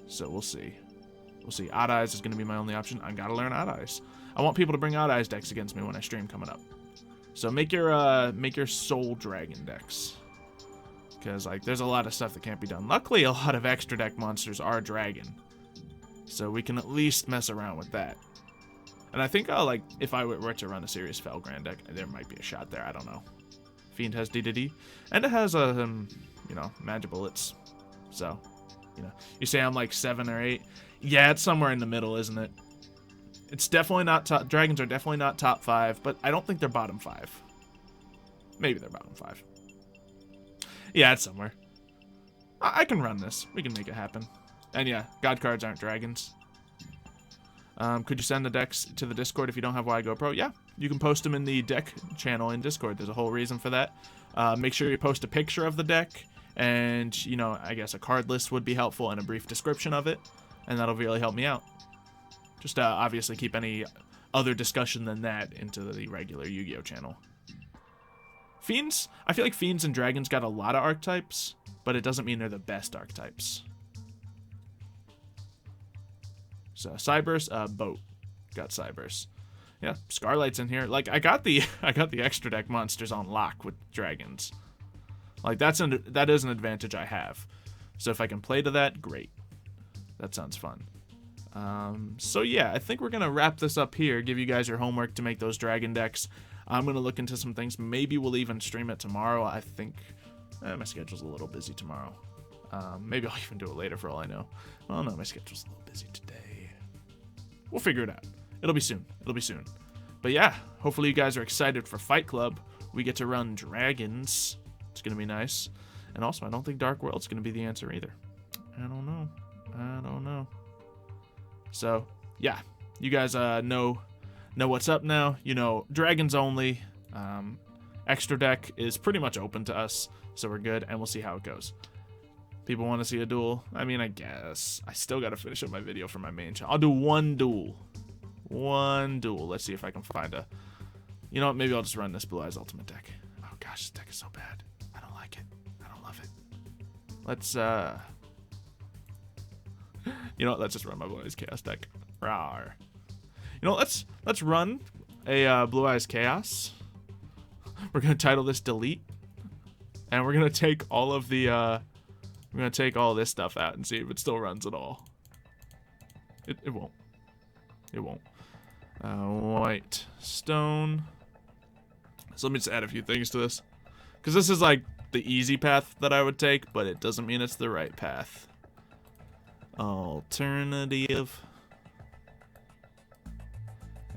So we'll see. We'll see. Odd Eyes is going to be my only option. I gotta learn Odd Eyes. I want people to bring Odd Eyes decks against me when I stream coming up. So make your Soul Dragon decks. Because, like, there's a lot of stuff that can't be done. Luckily, a lot of extra deck monsters are Dragon. So we can at least mess around with that. And I think like if I were to run a serious Felgrand deck, there might be a shot there. I don't know. Fiend has D, and it has you know, magic bullets. So, you know, you say I'm like 7 or 8. Yeah, it's somewhere in the middle, isn't it? It's definitely not top. Dragons are definitely not top 5, but I don't think they're bottom 5. Maybe they're bottom 5. Yeah, it's somewhere. I can run this. We can make it happen. And yeah, God cards aren't dragons. Could you send the decks to the Discord if you don't have Why Go Pro? Yeah, you can post them in the deck channel in Discord. There's a whole reason for that. Make sure you post a picture of the deck, and, you know, I guess a card list would be helpful and a brief description of it, and that'll really help me out. Just obviously keep any other discussion than that into the regular Yu-Gi-Oh channel. Fiends, I feel like Fiends and Dragons got a lot of archetypes, but it doesn't mean they're the best archetypes. So Cyberse, Boat got Cyberse. Yeah, Scarlight's in here. Like I got the extra deck monsters on lock with dragons. Like that is an advantage I have. So if I can play to that, great. That sounds fun. So yeah, I think we're gonna wrap this up here. Give you guys your homework to make those dragon decks. I'm gonna look into some things. Maybe we'll even stream it tomorrow. I think my schedule's a little busy tomorrow. Maybe I'll even do it later for all I know. Well, no, my schedule's a little busy today. We'll figure it out. It'll be soon. It'll be soon. But yeah, hopefully you guys are excited for Fight Club. We get to run dragons. It's going to be nice. And also, I don't think Dark World's going to be the answer either. I don't know. I don't know. So, yeah. You guys know what's up now. You know, dragons only. Extra deck is pretty much open to us. So we're good. And we'll see how it goes. People want to see a duel? I mean, I guess. I still got to finish up my video for my main channel. I'll do one duel. One duel. Let's see if I can find a... You know what? Maybe I'll just run this Blue Eyes Ultimate deck. Oh, gosh. This deck is so bad. I don't like it. I don't love it. Let's, You know what? Let's just run my Blue Eyes Chaos deck. Rawr. You know, let's run a Blue Eyes Chaos. We're going to title this Delete. And we're going to take all of the, I'm going to take all this stuff out and see if it still runs at all. It won't. It won't. White stone. So let me just add a few things to this. Because this is like the easy path that I would take, but it doesn't mean it's the right path. Alternative.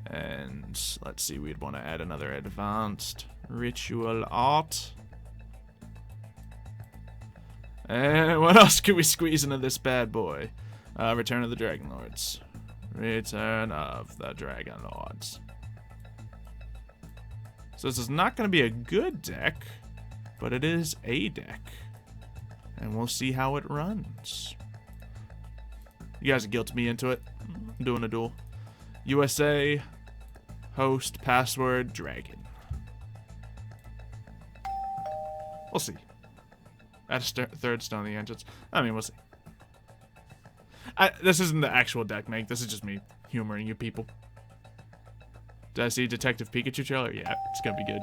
And let's see, we'd want to add another advanced ritual art. And what else can we squeeze into this bad boy? Return of the Dragon Lords. Return of the Dragon Lords. So this is not going to be a good deck, but it is a deck. And we'll see how it runs. You guys guilt me into it. I'm doing a duel. USA, host, password, dragon. We'll see. Add a third stone in the entrance. I mean, we'll see. This isn't the actual deck make. This is just me humoring you people. Did I see Detective Pikachu trailer? Yeah, it's gonna be good.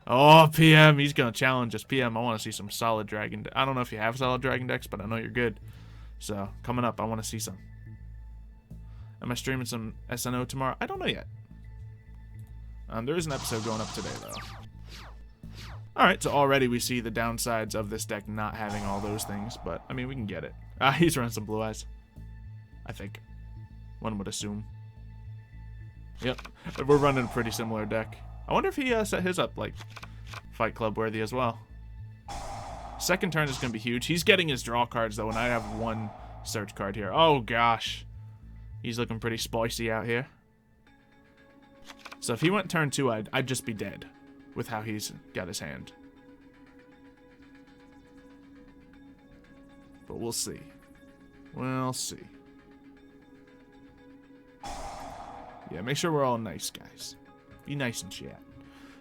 Oh, PM, he's gonna challenge us. PM, I want to see some solid dragon. I don't know if you have solid dragon decks, but I know you're good. So coming up, I want to see some. Am I streaming some SNO tomorrow? I don't know yet. There is an episode going up today though. Alright, so already we see the downsides of this deck not having all those things, but, I mean, we can get it. He's running some Blue Eyes. I think. One would assume. Yep. We're running a pretty similar deck. I wonder if he set his up, like, Fight Club worthy as well. Second turn is going to be huge. He's getting his draw cards, though, and I have one search card here. Oh, gosh. He's looking pretty spicy out here. So if he went turn 2, I'd just be dead with how he's got his hand. But we'll see. We'll see. Yeah, make sure we're all nice, guys. Be nice and chat.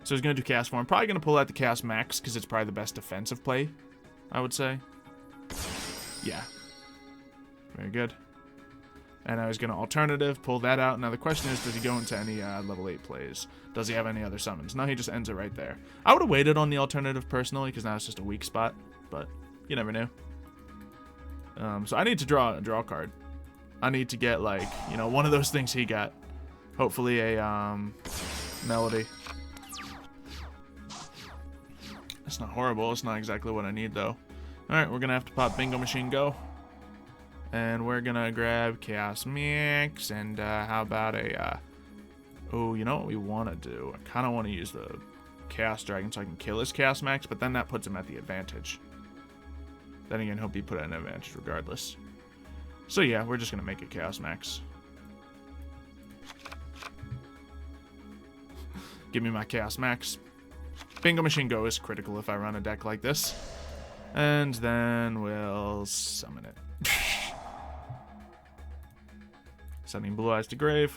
So he's going to do Chaos Form. Probably going to pull out the Chaos Max because it's probably the best defensive play, I would say. Yeah. Very good. And I was going to alternative, pull that out. Now the question is, does he go into any level 8 plays? Does he have any other summons? No, he just ends it right there. I would have waited on the alternative personally, because now it's just a weak spot. But you never knew. So I need to draw a card. I need to get, like, you know, one of those things he got. Hopefully a melody. It's not horrible. It's not exactly what I need though. Alright, we're gonna have to pop Bingo Machine Go. And we're gonna grab Chaos Mix, and how about a, oh, you know what we wanna do? I kinda wanna use the Chaos Dragon so I can kill his Chaos Max, but then that puts him at the advantage. Then again, he'll be put at an advantage regardless. So yeah, we're just gonna make it Chaos Max. Give me my Chaos Max. Bingo Machine Go is critical if I run a deck like this. And then we'll summon it. Sending Blue Eyes to grave.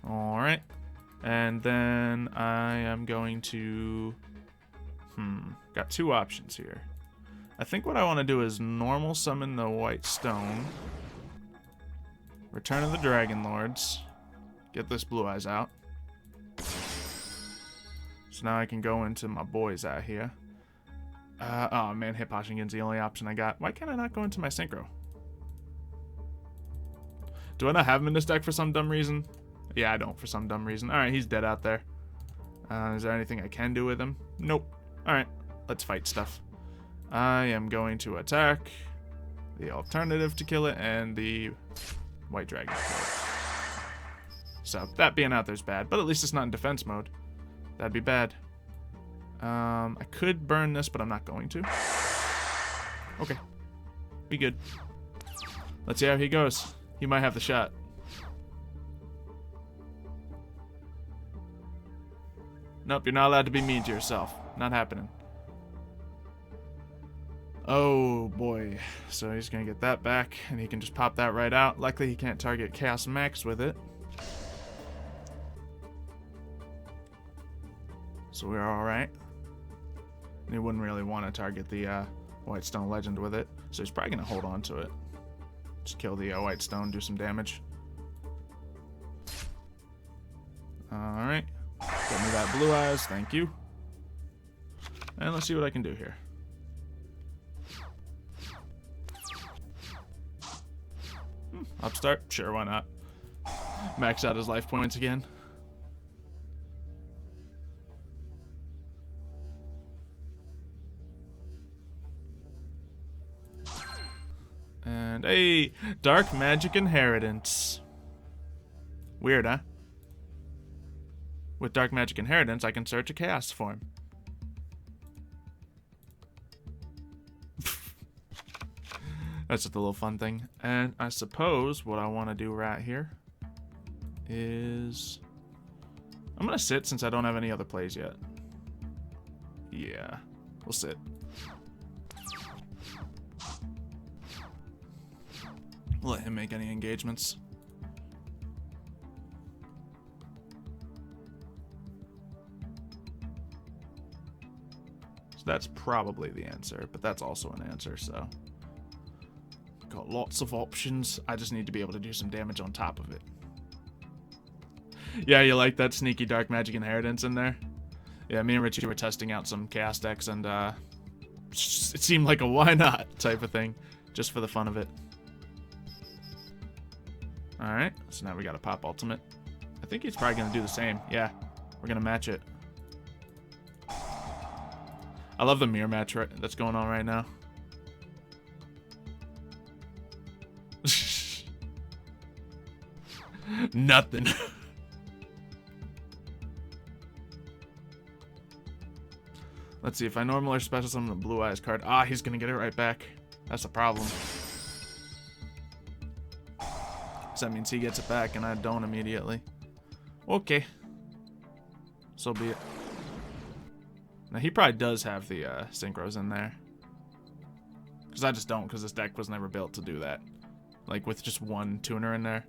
Alright. And then I am going to... Got two options here. I think what I want to do is normal summon the White Stone. Return of the Dragon Lords. Get this Blue Eyes out. So now I can go into my boys out here. Oh man, Hip Hoshingen's the only option I got. Why can't I not go into my Synchro? Do I not have him in this deck for some dumb reason? Yeah, I don't for some dumb reason. Alright, he's dead out there. Is there anything I can do with him? Nope. Alright, let's fight stuff. I am going to attack the alternative to kill it and the White Dragon to kill it. So, that being out there's bad, but at least it's not in defense mode. That'd be bad. I could burn this, but I'm not going to. Okay. Be good. Let's see how he goes. He might have the shot. Nope, you're not allowed to be mean to yourself. Not happening. Oh boy. So he's gonna get that back, and he can just pop that right out. Luckily he can't target Chaos Max with it. So we're alright. And he wouldn't really want to target the White Stone Legend with it. So he's probably gonna hold on to it. Just kill the White Stone, do some damage. Alright. Get me that Blue Eyes, thank you. And let's see what I can do here. Upstart? Sure, why not? Max out his life points again. And a Dark Magic Inheritance. Weird, huh? With Dark Magic Inheritance, I can search a chaos form. That's just a little fun thing. And I suppose what I want to do right here is... I'm going to sit since I don't have any other plays yet. Yeah, we'll sit. We'll let him make any engagements. So that's probably the answer, but that's also an answer, so... Got lots of options. I just need to be able to do some damage on top of it. Yeah, you like that sneaky Dark Magic Inheritance in there? Yeah, me and Richie were testing out some chaos decks, and it seemed like a why not type of thing, just for the fun of it. Alright, so now we gotta pop ultimate. I think he's probably gonna do the same. Yeah, we're gonna match it. I love the mirror match that's going on right now. Nothing. Let's see, if I normal or special summon the Blue Eyes card. Ah, he's gonna get it right back. That's a problem. So that means he gets it back and I don't immediately. Okay. So be it. Now he probably does have the synchros in there. Because I just don't, because this deck was never built to do that. Like with just one tuner in there.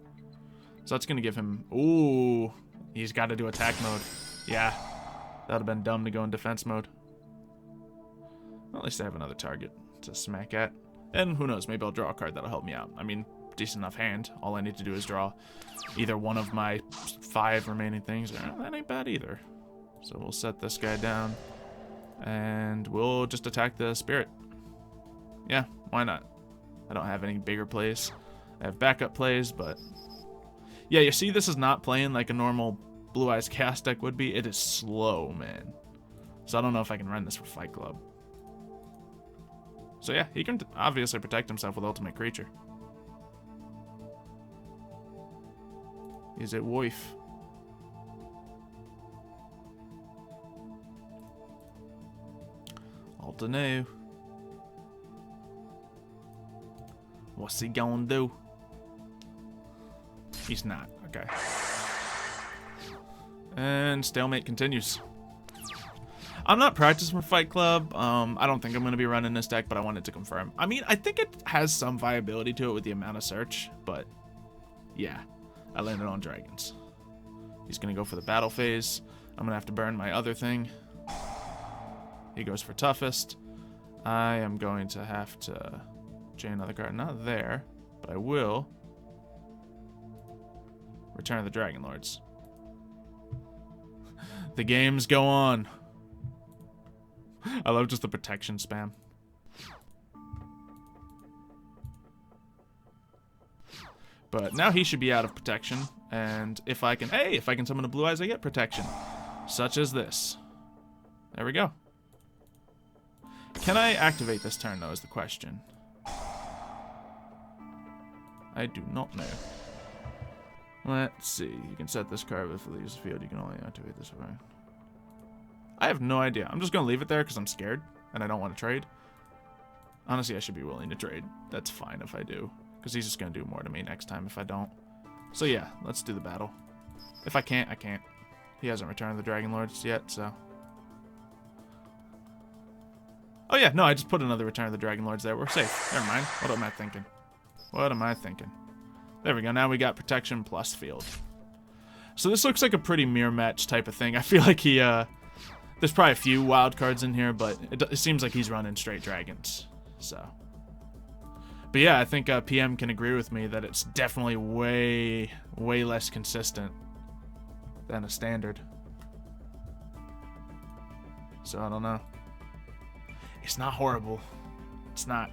So that's going to give him... Ooh. He's got to do attack mode. Yeah. That would have been dumb to go in defense mode. Well, at least I have another target to smack at. And who knows, maybe I'll draw a card that'll help me out. I mean, decent enough hand. All I need to do is draw either one of my 5 remaining things. That ain't bad either. So we'll set this guy down. And we'll just attack the spirit. Yeah, why not? I don't have any bigger plays. I have backup plays, but Yeah, you see this is not playing like a normal Blue Eyes cast deck would be. It is slow, man. So I don't know if I can run this for Fight Club. So yeah, he can obviously protect himself with Ultimate Creature. Is it Wolf? I don't know. What's he gonna do? He's not. Okay. And stalemate continues. I'm not practicing for Fight Club. I don't think I'm going to be running this deck, but I wanted to confirm. I mean, I think it has some viability to it with the amount of search, but yeah, I landed on dragons. He's going to go for the battle phase. I'm going to have to burn my other thing. He goes for toughest. I am going to have to chain another card. Not there, but I will Return of the Dragon Lords. The games go on. I love just the protection spam. But now he should be out of protection, and if I can summon a Blue Eyes, I get protection. Such as this. There we go. Can I activate this turn, though, is the question. I do not know. Let's see. You can set this card if it leaves the field. You can only activate this way. I have no idea. I'm just going to leave it there because I'm scared and I don't want to trade. Honestly, I should be willing to trade. That's fine if I do, because he's just going to do more to me next time if I don't. So yeah, let's do the battle. If I can't, I can't. He hasn't returned the Dragon Lords yet, so... Oh yeah, no, I just put another Return of the Dragon Lords there. We're safe. Never mind. What am I thinking? What am I thinking? There we go. Now we got protection plus field. So this looks like a pretty mirror match type of thing. I feel like he, there's probably a few wild cards in here, but it seems like he's running straight dragons. So. But yeah, I think PM can agree with me that it's definitely way less consistent than a standard. So I don't know. It's not horrible. It's not.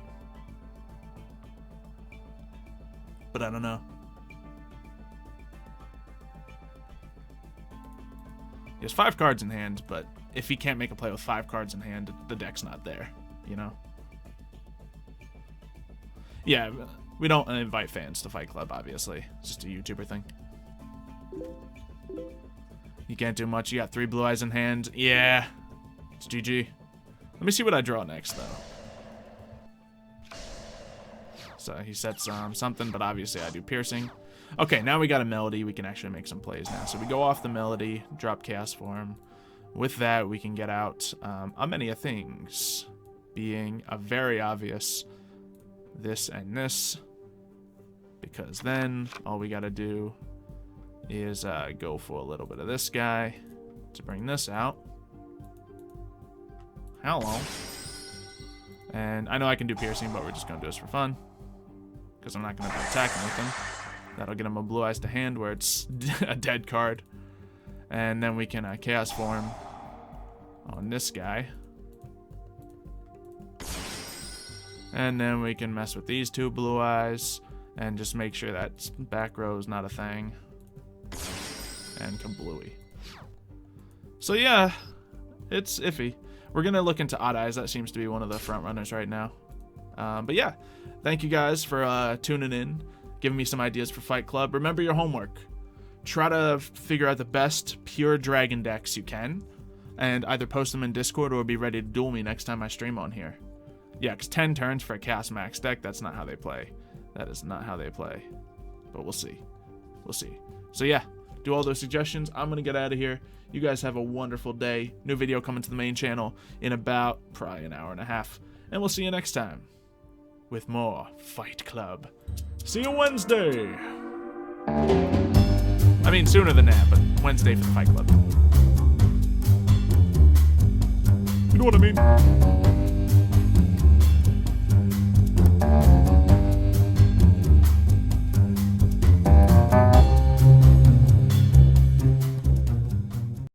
But I don't know. He has 5 cards in hand, but if he can't make a play with 5 cards in hand, the deck's not there, you know? Yeah, we don't invite fans to Fight Club, obviously. It's just a YouTuber thing. You can't do much. You got 3 Blue Eyes in hand. Yeah. It's GG. Let me see what I draw next, though. So he sets something, but obviously I do piercing. Okay, now we got a Melody. We can actually make some plays now. So we go off the Melody, drop Chaos Form. With that, we can get out a many a things, being a very obvious this and this, because then all we got to do is go for a little bit of this guy to bring this out. Hello. And I know I can do piercing, but we're just going to do this for fun, because I'm not going to attack anything. That'll get him a Blue Eyes to hand where it's a dead card. And then we can Chaos Form on this guy. And then we can mess with these 2 Blue Eyes and just make sure that back row is not a thing. And kablooey. So yeah, it's iffy. We're going to look into Odd Eyes. That seems to be one of the front runners right now. But yeah, thank you guys for tuning in, giving me some ideas for Fight Club. Remember your homework. Try to figure out the best pure dragon decks you can, and either post them in Discord or be ready to duel me next time I stream on here. Yeah, because 10 turns for a Cast Max deck, that's not how they play. That is not how they play. But we'll see. We'll see. So yeah, do all those suggestions. I'm going to get out of here. You guys have a wonderful day. New video coming to the main channel in about probably an hour and a half. And we'll see you next time with more Fight Club. See you Wednesday! I mean, sooner than that, but Wednesday for the Fight Club. You know what I mean?